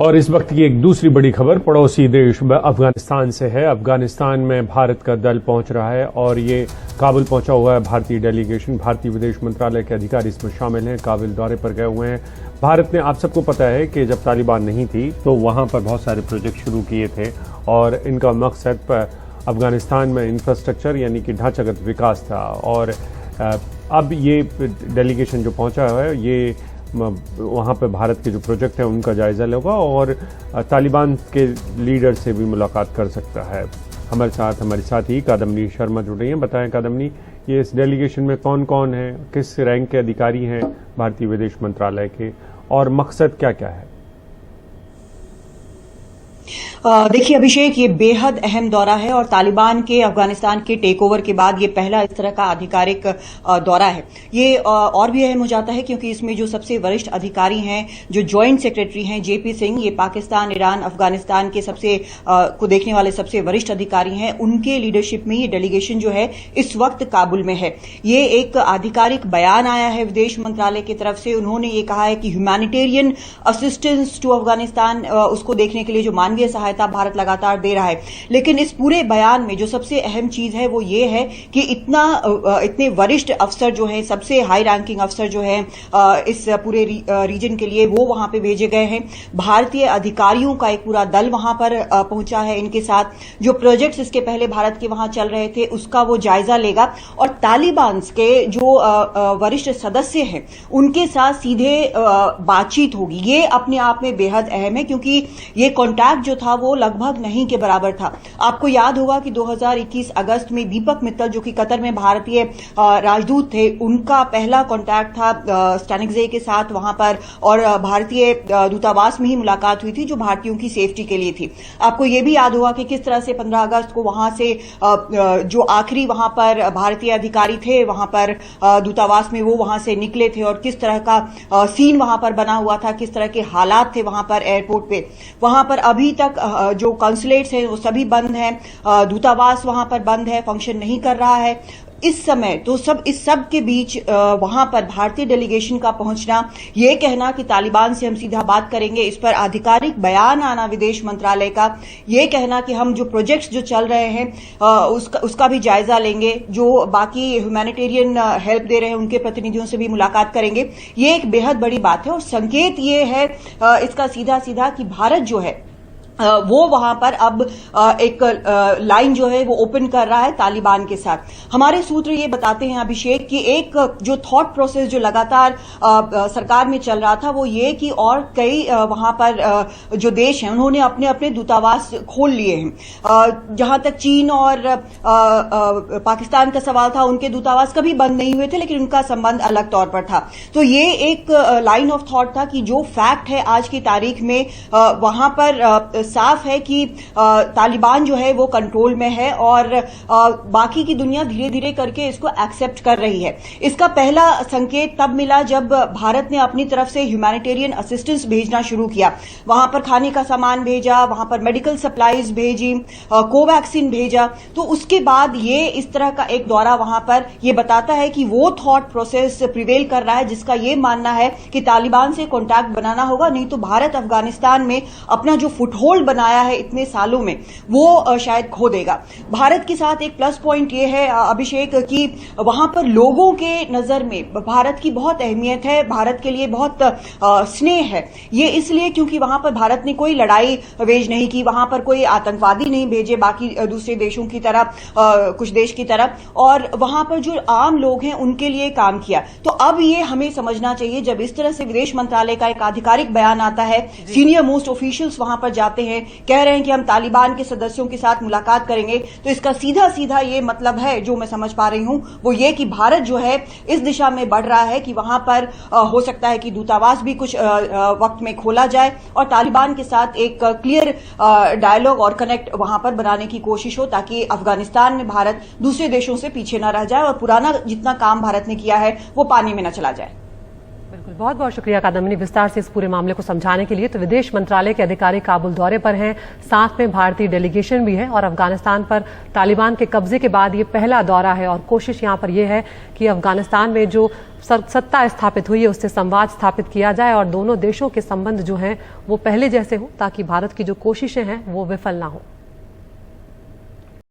और इस वक्त की एक दूसरी बड़ी खबर पड़ोसी देश अफगानिस्तान से है। अफगानिस्तान में भारत का दल पहुंच रहा है और ये काबुल पहुंचा हुआ है भारतीय डेलीगेशन। भारतीय विदेश मंत्रालय के अधिकारी इसमें शामिल हैं, काबुल दौरे पर गए हुए हैं। भारत ने, आप सबको पता है कि जब तालिबान नहीं थी तो वहां पर बहुत सारे प्रोजेक्ट शुरू किए थे और इनका मकसद अफगानिस्तान में इंफ्रास्ट्रक्चर यानी कि ढांचागत विकास था। और अब ये डेलीगेशन जो पहुंचा है ये वहाँ पे भारत के जो प्रोजेक्ट हैं उनका जायजा लेगा और तालिबान के लीडर से भी मुलाकात कर सकता है। हमारे साथ ही कादम्बनी शर्मा जुड़ रही हैं। बताएं कादम्बनी, ये इस डेलीगेशन में कौन कौन है, किस रैंक के अधिकारी हैं भारतीय विदेश मंत्रालय के और मकसद क्या क्या है? देखिए अभिषेक, ये बेहद अहम दौरा है और तालिबान के अफगानिस्तान के टेक ओवर के बाद ये पहला इस तरह का आधिकारिक दौरा है। ये और भी अहम हो जाता है क्योंकि इसमें जो सबसे वरिष्ठ अधिकारी हैं, जो ज्वाइंट सेक्रेटरी हैं जेपी सिंह, ये पाकिस्तान, ईरान, अफगानिस्तान के सबसे को देखने वाले सबसे वरिष्ठ अधिकारी हैं। उनके लीडरशिप में ये डेलीगेशन जो है इस वक्त काबुल में है। ये एक आधिकारिक बयान आया है विदेश मंत्रालय की तरफ से। उन्होंने ये कहा है कि ह्यूमैनिटेरियन असिस्टेंस टू अफगानिस्तान, उसको देखने के लिए जो मानवीय सहायता भारत लगातार दे रहा है। लेकिन इस पूरे बयान में जो सबसे अहम चीज है वो ये है कि इतने वरिष्ठ अफसर जो हैं, सबसे हाई रैंकिंग अफसर जो हैं इस पूरे रीजन के लिए, वो वहां पे भेजे गए हैं। भारतीय अधिकारियों का एक पूरा दल वहां पर पहुंचा है। इनके साथ जो प्रोजेक्ट्स इसके पहले भारत के वहां चल रहे थे उसका वो जायजा लेगा और तालिबान के जो वरिष्ठ सदस्य हैं उनके साथ सीधे बातचीत होगी। ये अपने आप में बेहद अहम है क्योंकि ये कॉन्टैक्ट जो था वो लगभग नहीं के बराबर था। आपको याद होगा कि 2021 अगस्त में दीपक मित्तल, जो कि कतर में भारतीय राजदूत थे, उनका पहला कॉन्टैक्ट था स्टैनिक्जे के साथ वहां पर और भारतीय दूतावास में ही मुलाकात हुई थी जो भारतीयों की सेफ्टी के लिए थी। आपको यह भी याद होगा कि किस तरह से 15 अगस्त को वहां से जो आखिरी वहां पर भारतीय अधिकारी थे वहां पर दूतावास में, वो वहां से निकले थे और किस तरह का सीन वहां पर बना हुआ था, किस तरह के हालात थे वहां पर एयरपोर्ट पे। वहां पर अभी तक जो कॉन्सुलेट्स हैं वो सभी बंद हैं, दूतावास वहां पर बंद है, फंक्शन नहीं कर रहा है इस समय। तो इस सब के बीच वहां पर भारतीय डेलीगेशन का पहुंचना, ये कहना कि तालिबान से हम सीधा बात करेंगे, इस पर आधिकारिक बयान आना विदेश मंत्रालय का, ये कहना कि हम जो प्रोजेक्ट्स जो चल रहे हैं उसका भी जायजा लेंगे, जो बाकी ह्यूमैनिटेरियन हेल्प दे रहे हैं उनके प्रतिनिधियों से भी मुलाकात करेंगे, ये एक बेहद बड़ी बात है। और संकेत ये है इसका सीधा सीधा कि भारत जो है वो वहां पर अब एक लाइन जो है वो ओपन कर रहा है तालिबान के साथ। हमारे सूत्र ये बताते हैं अभिषेक कि एक जो थॉट प्रोसेस जो लगातार सरकार में चल रहा था वो ये कि और कई वहां पर जो देश हैं उन्होंने अपने अपने दूतावास खोल लिए हैं। जहां तक चीन और पाकिस्तान का सवाल था, उनके दूतावास कभी बंद नहीं हुए थे लेकिन उनका संबंध अलग तौर पर था। तो ये एक लाइन ऑफ थॉट था कि जो फैक्ट है आज की तारीख में वहां पर साफ है कि तालिबान जो है वो कंट्रोल में है और बाकी की दुनिया धीरे धीरे करके इसको एक्सेप्ट कर रही है। इसका पहला संकेत तब मिला जब भारत ने अपनी तरफ से ह्यूमैनिटेरियन असिस्टेंस भेजना शुरू किया। वहां पर खाने का सामान भेजा, वहां पर मेडिकल सप्लाईज भेजी, कोवैक्सीन भेजा। तो उसके बाद ये इस तरह का एक दौरा वहां पर ये बताता है कि वो थॉट प्रोसेस प्रिवेल कर रहा है जिसका ये मानना है कि तालिबान से कॉन्टैक्ट बनाना होगा, नहीं तो भारत अफगानिस्तान में अपना जो फुटहोल्ड बनाया है इतने सालों में वो शायद खो देगा। भारत के साथ एक प्लस पॉइंट ये है अभिषेक कि वहां पर लोगों के नजर में भारत की बहुत अहमियत है, भारत के लिए बहुत स्नेह है। ये इसलिए क्योंकि वहां पर भारत ने कोई लड़ाई वेज नहीं की, वहां पर कोई आतंकवादी नहीं भेजे बाकी दूसरे देशों की तरह, कुछ देश की तरह, और वहां पर जो आम लोग हैं उनके लिए काम किया। तो अब ये हमें समझना चाहिए, जब इस तरह से विदेश मंत्रालय का एक आधिकारिक बयान आता है, सीनियर मोस्ट ऑफिशियल्स वहां पर जाते हैं, कह रहे हैं कि हम तालिबान के सदस्यों के साथ मुलाकात करेंगे, तो इसका सीधा सीधा ये मतलब है, जो मैं समझ पा रही हूं, वो ये कि भारत जो है इस दिशा में बढ़ रहा है कि वहां पर हो सकता है कि दूतावास भी कुछ वक्त में खोला जाए और तालिबान के साथ एक क्लियर डायलॉग और कनेक्ट वहां पर बनाने की कोशिश हो, ताकि अफगानिस्तान में भारत दूसरे देशों से पीछे न रह जाए और पुराना जितना काम भारत ने किया है वो पानी में न चला जाए। बिल्कुल। बहुत बहुत शुक्रिया कादम्बिनी, विस्तार से इस पूरे मामले को समझाने के लिए। तो विदेश मंत्रालय के अधिकारी काबुल दौरे पर हैं, साथ में भारतीय डेलीगेशन भी है और अफगानिस्तान पर तालिबान के कब्जे के बाद ये पहला दौरा है और कोशिश यहाँ पर यह है कि अफगानिस्तान में जो सत्ता स्थापित हुई है उससे संवाद स्थापित किया जाए और दोनों देशों के संबंध जो हैं वो पहले जैसे हो, ताकि भारत की जो कोशिशें हैं वो विफल ना हो।